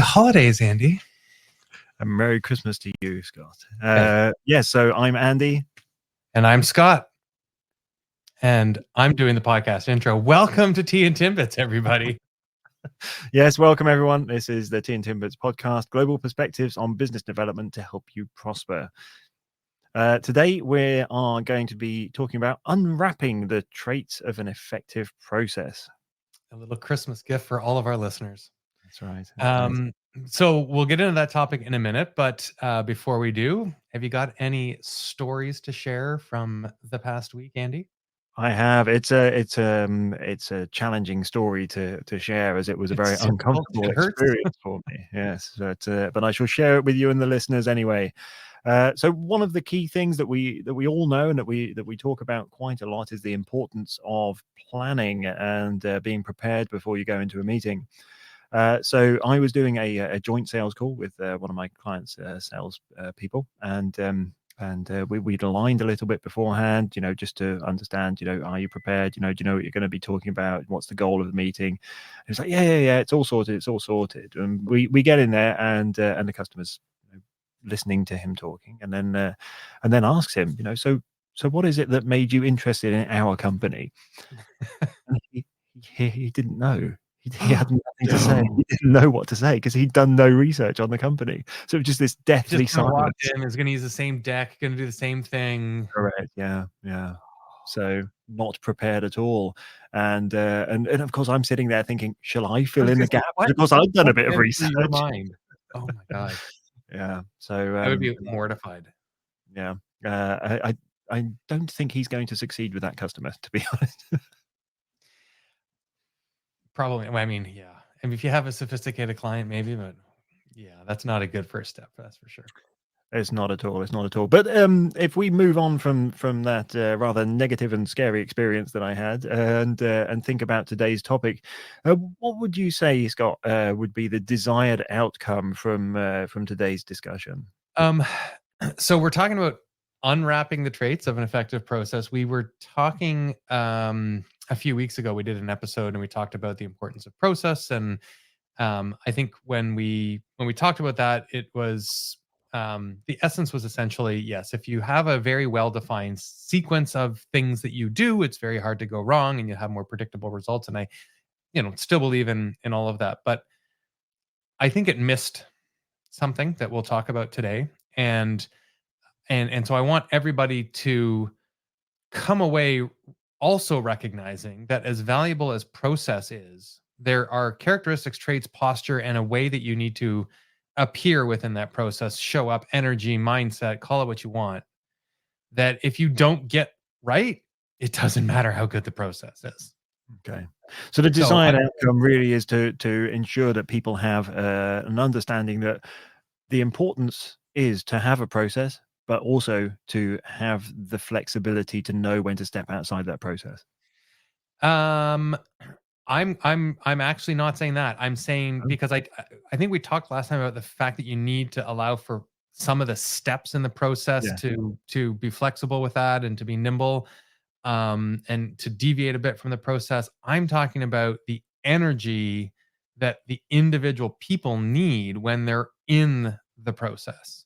holidays, Andy. And Merry Christmas to you, Scott. Hey. So I'm Andy. And I'm Scott. And I'm doing the podcast intro. Welcome to Tea and Timbits, everybody. Yes, welcome everyone. This is the Tea and Timbits podcast, global perspectives on business development to help you prosper. Today we are going to be talking about unwrapping the traits of an effective process. A little Christmas gift for all of our listeners. That's right. So we'll get into that topic in a minute, but before we do, have you got any stories to share from the past week, Andy? I have. It's a challenging story to share, as it was a very uncomfortable experience for me. Yes, but I shall share it with you and the listeners anyway. So one of the key things that we all know and that we talk about quite a lot is the importance of planning and being prepared before you go into a meeting. So I was doing a joint sales call with one of my clients' sales people, and we'd aligned a little bit beforehand, just to understand, are you prepared? Do you know what you're going to be talking about? What's the goal of the meeting? And it's like, yeah, it's all sorted. And we get in there, and the customer's listening to him talking, and then asks him, so what is it that made you interested in our company? And he didn't know. He had nothing to say. He didn't know what to say because he'd done no research on the company. So it was just this deathly silence. He's going to use the same deck, going to do the same thing. Correct. Yeah. So not prepared at all. And of course, I'm sitting there thinking, shall I fill in the gap? Because I've done a bit of research. Your mind. Oh my God. Yeah. So I would be mortified. Yeah. I don't think he's going to succeed with that customer, to be honest. Probably. I mean, yeah. I mean, if you have a sophisticated client, maybe, but yeah, that's not a good first step. That's for sure. It's not at all. But if we move on from that rather negative and scary experience that I had, and think about today's topic, what would you say, Scott, would be the desired outcome from today's discussion? So we're talking about unwrapping the traits of an effective process. We were talking a few weeks ago. We did an episode and we talked about the importance of process. And I think when we talked about that, it was the essence was essentially, yes, if you have a very well-defined sequence of things that you do, it's very hard to go wrong and you have more predictable results. And I, still believe in all of that. But I think it missed something that we'll talk about today. And so I want everybody to come away also recognizing that as valuable as process is, there are characteristics, traits, posture, and a way that you need to appear within that process, show up, energy, mindset, call it what you want, that if you don't get right, it doesn't matter how good the process is. Okay. So the desired outcome really is to ensure that people have an understanding that the importance is to have a process, but also to have the flexibility to know when to step outside that process. I'm actually not saying that. I'm saying because I think we talked last time about the fact that you need to allow for some of the steps in the process to be flexible with that and to be nimble, and to deviate a bit from the process. I'm talking about the energy that the individual people need when they're in the process.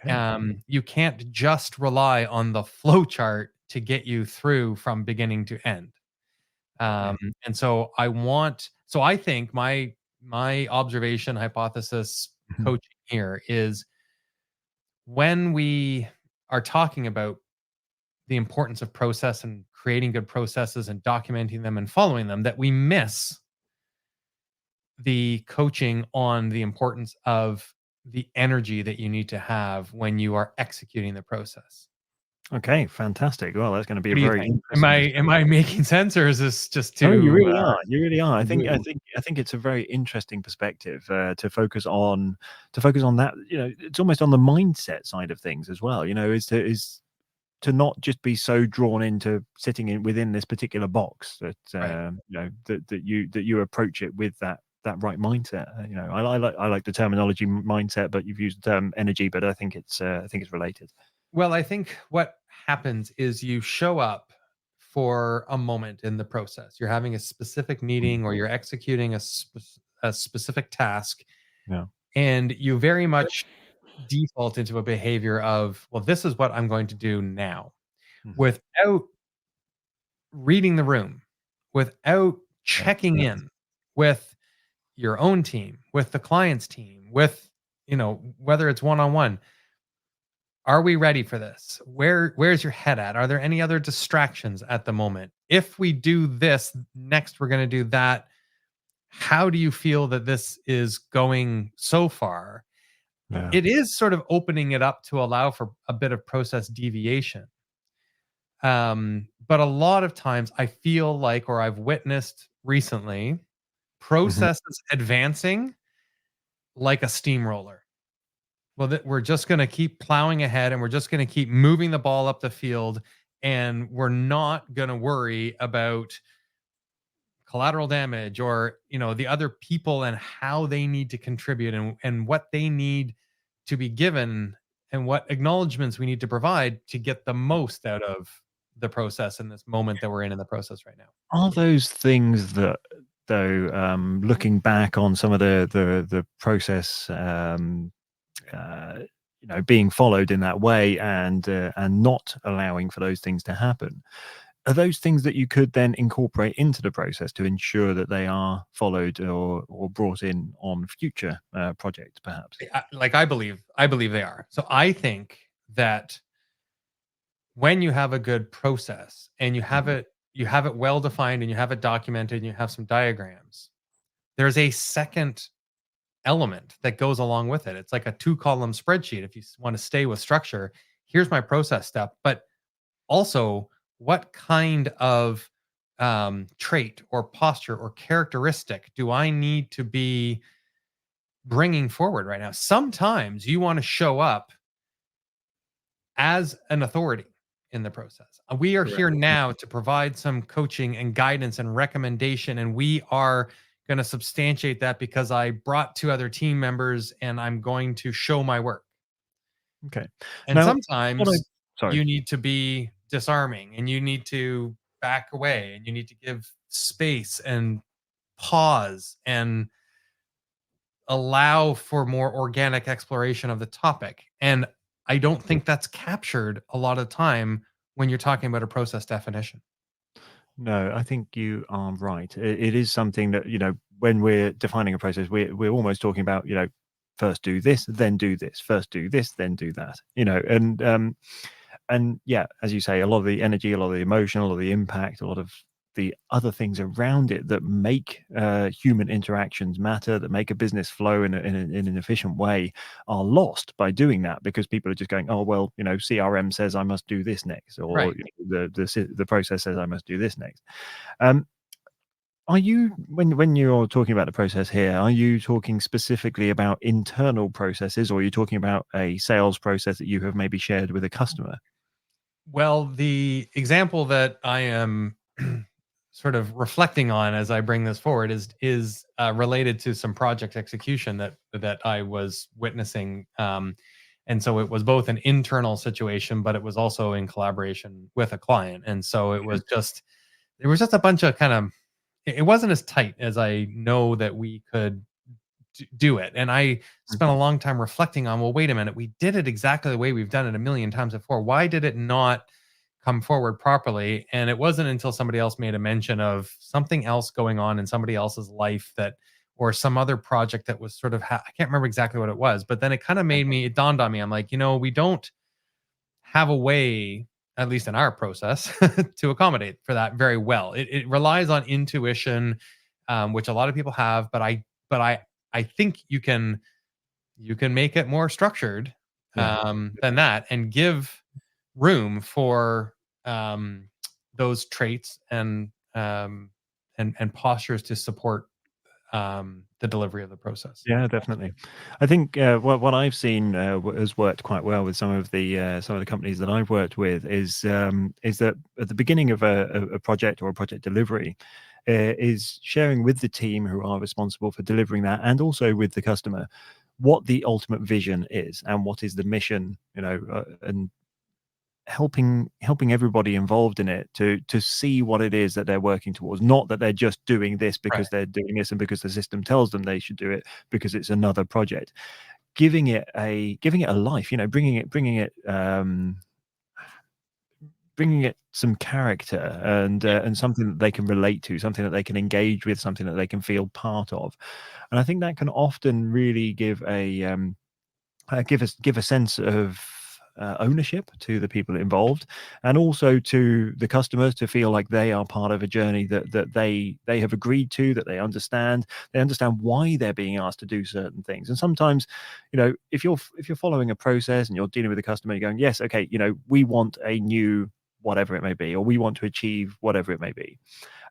Okay. You can't just rely on the flow chart to get you through from beginning to end. And so I think my observation, hypothesis, coaching here is when we are talking about the importance of process and creating good processes and documenting them and following them, that we miss the coaching on the importance of the energy that you need to have when you are executing the process. Okay, fantastic. Well, that's going to be a very interesting. Am I making sense, or is this just too? No, you really are. You really are. I think it's a very interesting perspective to focus on that. It's almost on the mindset side of things as well. Is to not just be so drawn into sitting within this particular box that that you approach it with that right mindset. I like the terminology mindset, but you've used the term energy, but I think it's related. Well, I think what happens is you show up for a moment in the process. You're having a specific meeting or you're executing a specific task, Yeah. And you very much default into a behavior of, well, this is what I'm going to do now, Mhm. without reading the room, without Yeah. checking Yeah. in with your own team, with the client's team, with, whether it's one-on-one. Are we ready for this? Where's your head at? Are there any other distractions at the moment? If we do this, next we're going to do that. How do you feel that this is going so far? Yeah. It is sort of opening it up to allow for a bit of process deviation. But a lot of times I feel like, or I've witnessed recently, Mhm. processes advancing like a steamroller. Well, that we're just going to keep plowing ahead and we're just going to keep moving the ball up the field, and we're not going to worry about collateral damage or, the other people and how they need to contribute, and what they need to be given, and what acknowledgments we need to provide to get the most out of the process in this moment that we're in the process right now. Are those things that, though, looking back on some of the process, uh, being followed in that way, and not allowing for those things to happen, are those things that you could then incorporate into the process to ensure that they are followed or brought in on future projects, perhaps? I believe they are. So I think that when you have a good process and Mhm. you have it well defined and you have it documented and you have some diagrams, there's a second element that goes along with it. It's like a two-column spreadsheet. If you want to stay with structure, here's my process step, but also what kind of trait or posture or characteristic do I need to be bringing forward right now? Sometimes you want to show up as an authority in the process. We are Correct. here now to provide some coaching and guidance and recommendation, and we are going to substantiate that because I brought two other team members and I'm going to show my work. Okay. And Now, what I sometimes sorry. you need to be disarming and you need to back away and you need to give space and pause and allow for more organic exploration of the topic. And I don't think that's captured a lot of time when you're talking about a process definition. No, I think you are right. It is something that, when we're defining a process, we're almost talking about, first do this, then do this, first do this, then do that, and yeah, as you say, a lot of the energy, a lot of the emotion, a lot of the impact, a lot of the other things around it that make human interactions matter, that make a business flow in an efficient way, are lost by doing that, because people are just going, oh well, CRM says I must do this next, or Right. the process says I must do this next. Um, are you, when you're talking about the process here, are you talking specifically about internal processes, or are you talking about a sales process that you have maybe shared with a customer? Well, the example that I am sort of reflecting on as I bring this forward is related to some project execution that I was witnessing, and so it was both an internal situation, but it was also in collaboration with a client, and so it was just there was just a bunch of kind of it wasn't as tight as I know that we could do it. And I spent a Mhm. long time reflecting on, well, wait a minute, we did it exactly the way we've done it a million times before. Why did it not come forward properly? And it wasn't until somebody else made a mention of something else going on in somebody else's life that, or some other project that was sort of, I can't remember exactly what it was, but then it kind of made me, it dawned on me. I'm like, we don't have a way, at least in our process, to accommodate for that very well. It relies on intuition, which a lot of people have, but I think you can make it more structured Yeah. than that, and give room for um, those traits and postures to support the delivery of the process. Yeah, definitely. I think what I've seen has worked quite well with some of the companies that I've worked with is that at the beginning of a project or a project delivery, is sharing with the team who are responsible for delivering that, and also with the customer, what the ultimate vision is and what is the mission, and helping everybody involved in it to see what it is that they're working towards, not that they're just doing this Right. because they're doing this and because the system tells them they should do it because it's another project. Giving it a life, bringing it some character and something that they can relate to, something that they can engage with, something that they can feel part of. And I think that can often really give a sense of ownership to the people involved, and also to the customers to feel like they are part of a journey that they have agreed to, that they understand. They understand why they're being asked to do certain things. And sometimes, if you're following a process and you're dealing with a customer, you're going, yes, okay, we want a new whatever it may be, or we want to achieve whatever it may be,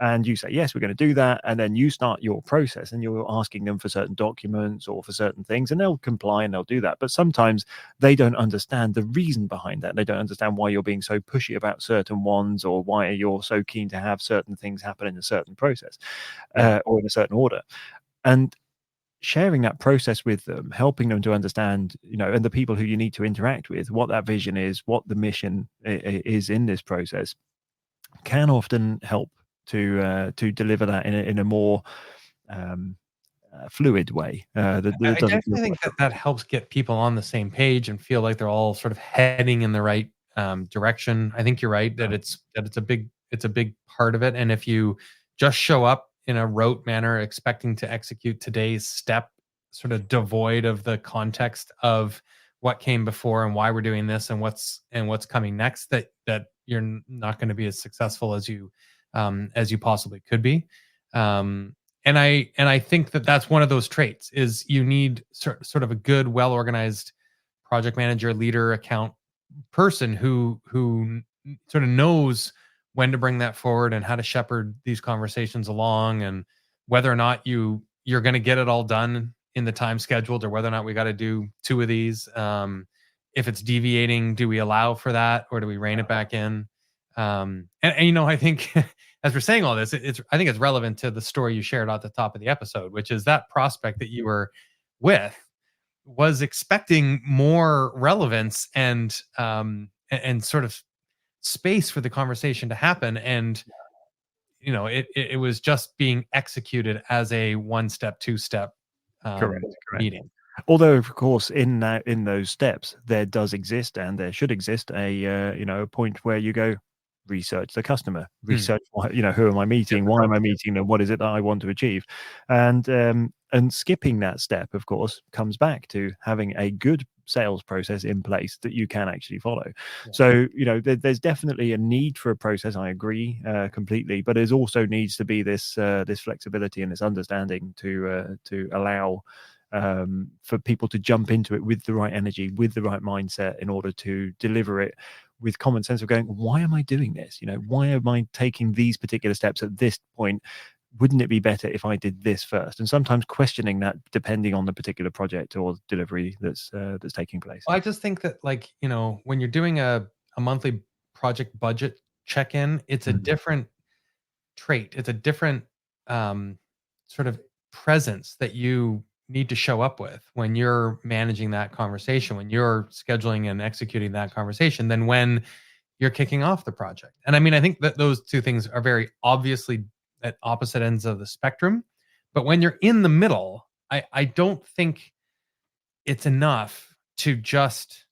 and you say, yes, we're going to do that. And then you start your process and you're asking them for certain documents or for certain things, and they'll comply and they'll do that. But sometimes they don't understand the reason behind that. They don't understand why you're being so pushy about certain ones, or why you're so keen to have certain things happen in a certain process, Yeah. or in a certain order. And sharing that process with them, helping them to understand, and the people who you need to interact with, what that vision is, what the mission is in this process, can often help to deliver that in a more um, fluid way. That I doesn't feel definitely think like that that helps get people on the same page and feel like they're all sort of heading in the right direction. I think you're right that it's a big part of it. And if you just show up in a rote manner, expecting to execute today's step, sort of devoid of the context of what came before and why we're doing this and what's coming next, that you're not going to be as successful as you possibly could be. Um, and I think that that's one of those traits is you need sort of a good, well organized project manager, leader, account person who sort of knows when to bring that forward and how to shepherd these conversations along, and whether or not you're going to get it all done in the time scheduled, or whether or not we got to do two of these. If it's deviating, do we allow for that, or do we rein it back in? And I think as we're saying all this, I think it's relevant to the story you shared at the top of the episode, which is that prospect that you were with was expecting more relevance and sort of space for the conversation to happen, and it was just being executed as a one step, two step correct. meeting. Although, of course, in those steps, there does exist, and there should exist, a point where you go, research the customer, Mm, research what, who am I get meeting, the why am I process. meeting them, what is it that I want to achieve, and skipping that step, of course, comes back to having a good sales process in place that you can actually follow. Yeah. So, there's definitely a need for a process. I agree completely, but there's also needs to be this flexibility and this understanding to allow for people to jump into it with the right energy, with the right mindset, in order to deliver it with common sense of going, why am I doing this? Why am I taking these particular steps at this point? Wouldn't it be better if I did this first? And sometimes questioning that depending on the particular project or delivery that's taking place. Well, I just think that, like, when you're doing a monthly project budget check-in, it's a Mhm. different trait. It's a different sort of presence that you need to show up with when you're managing that conversation, when you're scheduling and executing that conversation, than when you're kicking off the project. And I mean, I think that those two things are very obviously at opposite ends of the spectrum. But when you're in the middle, I don't think it's enough to just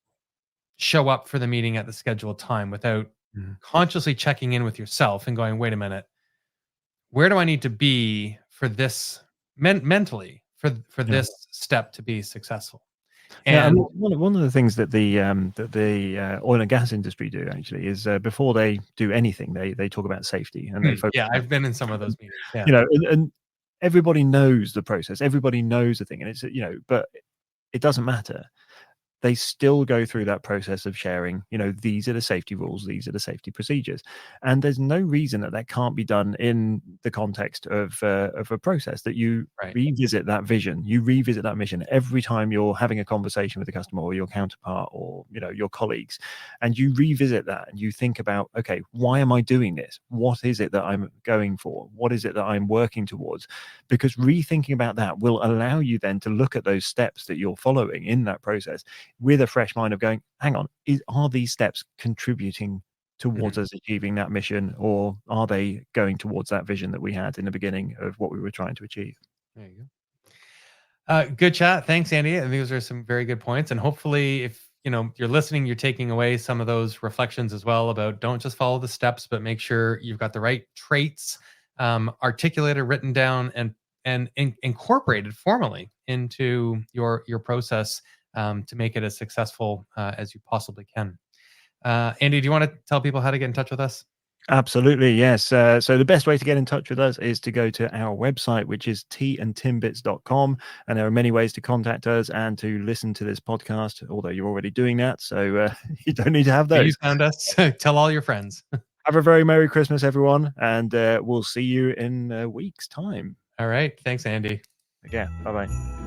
show up for the meeting at the scheduled time without Mhm. consciously checking in with yourself and going, wait a minute, where do I need to be for this mentally for Yeah. this step to be successful? Yeah, I And mean, one of the things that the oil and gas industry do actually is, before they do anything, they talk about safety, and they focus yeah, on I've been in some of those meetings. Yeah. and everybody knows the process, everybody knows the thing, and but it doesn't matter. They still go through that process of sharing, these are the safety rules, these are the safety procedures. And there's no reason that that can't be done in the context of a process, that you Right. revisit that vision, you revisit that mission every time you're having a conversation with a customer or your counterpart or, your colleagues. And you revisit that and you think about, okay, why am I doing this? What is it that I'm going for? What is it that I'm working towards? Because rethinking about that will allow you then to look at those steps that you're following in that process with a fresh mind of going, hang on, are these steps contributing towards us achieving that mission, or are they going towards that vision that we had in the beginning of what we were trying to achieve? There you go. Good chat. Thanks, Andy. I think those are some very good points. And hopefully, if you're listening, you're taking away some of those reflections as well about don't just follow the steps, but make sure you've got the right traits articulated, written down, and incorporated formally into your process to make it as successful as you possibly can. Andy, do you want to tell people how to get in touch with us? Absolutely, yes. So the best way to get in touch with us is to go to our website, which is tandtimbits.com. And there are many ways to contact us and to listen to this podcast, although you're already doing that. So you don't need to have those. You found us. Tell all your friends. Have a very Merry Christmas, everyone. And we'll see you in a week's time. All right. Thanks, Andy. Yeah. Bye-bye.